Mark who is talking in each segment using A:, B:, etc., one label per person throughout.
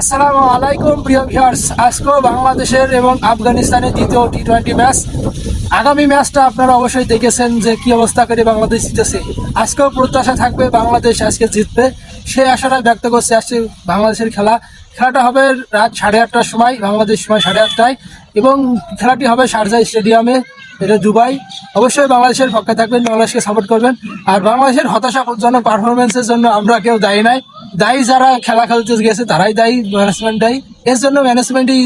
A: আসসালামু আলাইকুম প্রিয় ভিউয়ার্স। আজকেও বাংলাদেশের এবং আফগানিস্তানের দ্বিতীয় টি-20 ম্যাচ। আগামী ম্যাচটা আপনারা অবশ্যই দেখেছেন যে কি অবস্থা করে বাংলাদেশ জিতেছে। আজকেও প্রত্যাশা থাকবে বাংলাদেশ আজকে জিতবে, সেই আশাটা ব্যক্ত করছে। আজকে বাংলাদেশের খেলাটা হবে রাত 8:30টার সময়, বাংলাদেশ সময় 8:30টায়, এবং খেলাটি হবে শারজা স্টেডিয়ামে, এটা দুবাই। অবশ্যই বাংলাদেশের পক্ষে থাকবেন, বাংলাদেশকে সাপোর্ট করবেন। আর বাংলাদেশের হতাশাজনক পারফরমেন্সের জন্য আমরা কেউ দায়ী নাই, দায়ী যারা খেলা খেলতে গেছে তারাই দায়ী, ম্যানেজমেন্ট দায়ী। এর জন্য ম্যানেজমেন্টই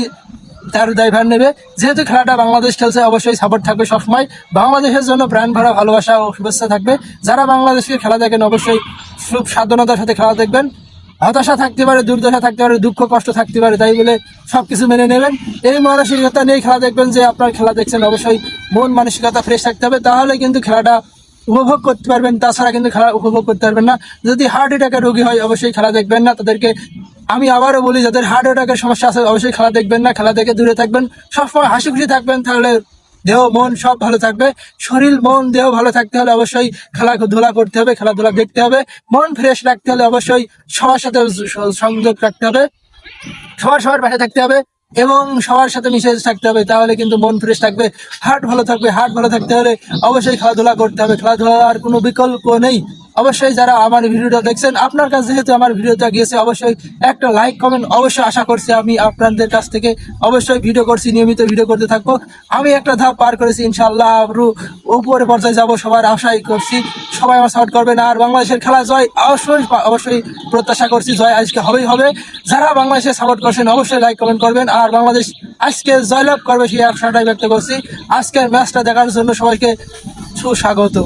A: তার দায়ভার নেবে। যেহেতু খেলাটা বাংলাদেশ খেলছে, অবশ্যই সাপোর্ট থাকবে সবসময়। বাংলাদেশের জন্য প্রাণ ভরা ভালোবাসা ও শুভেচ্ছা থাকবে। যারা বাংলাদেশকে খেলা দেখেন অবশ্যই খুব সাবধানতার সাথে খেলা দেখবেন। হতাশা থাকতে পারে, দুর্দশা থাকতে পারে, দুঃখ কষ্ট থাকতে পারে, তাই বলে সবকিছু মেনে নেবেন। এই মানসিকতা নিয়ে খেলা দেখবেন, যে আপনার খেলা দেখছেন অবশ্যই মন মানসিকতা ফ্রেশ থাকতে হবে, তাহলে কিন্তু খেলাটা উপভোগ করতে পারবেন। তাছাড়া কিন্তু খেলা উপভোগ করতে পারবেন না। যদি হার্ট অ্যাটাকের রোগী হয় অবশ্যই খেলা দেখবেন না। তাদেরকে আমি আবারও বলি, যাদের হার্ট অ্যাটাকের সমস্যা আছে অবশ্যই খেলা দেখবেন না, খেলা থেকে দূরে থাকবেন। সবসময় হাসি খুশি থাকবেন, তাহলে দেহ মন সব ভালো থাকবে। শরীর মন দেহ ভালো থাকতে হলে অবশ্যই খেলাধুলা করতে হবে, খেলাধুলা দেখতে হবে। মন ফ্রেশ রাখতে হলে অবশ্যই সবার সাথে সংযোগ রাখতে হবে, সবার পাশে থাকতে হবে এবং সবার সাথে মিশে থাকতে হবে, তাহলে কিন্তু মন ফ্রেশ থাকবে, হার্ট ভালো থাকবে। হার্ট ভালো থাকতে হলে অবশ্যই খেলাধুলা করতে হবে, খেলাধুলার কোনো বিকল্প নেই। অবশ্যই যারা আমার ভিডিওটা দেখছেন, আপনার কাছে যেহেতু আমার ভিডিওটা গিয়েছে, অবশ্যই একটা লাইক কমেন্ট অবশ্যই আশা করছি আমি আপনাদের কাছ থেকে। অবশ্যই ভিডিও করছি, নিয়মিত ভিডিও করতে থাকবো। আমি একটা ধাপ পার করেছি, ইনশাআল্লাহ আরো উপরে পর্যায়ে যাবো, সবার আশাই করছি। সবাই আমার সাপোর্ট করবেন। আর বাংলাদেশের খেলা জয় অবশ্যই প্রত্যাশা করছি, জয় আজকে হবেই হবে। যারা বাংলাদেশে সাপোর্ট করছেন অবশ্যই লাইক কমেন্ট করবেন। আর বাংলাদেশ আজকে জয়লাভ করবে সেই আশাটাই ব্যক্ত করছি। আজকের ম্যাচটা দেখার জন্য সবাইকে সুস্বাগত।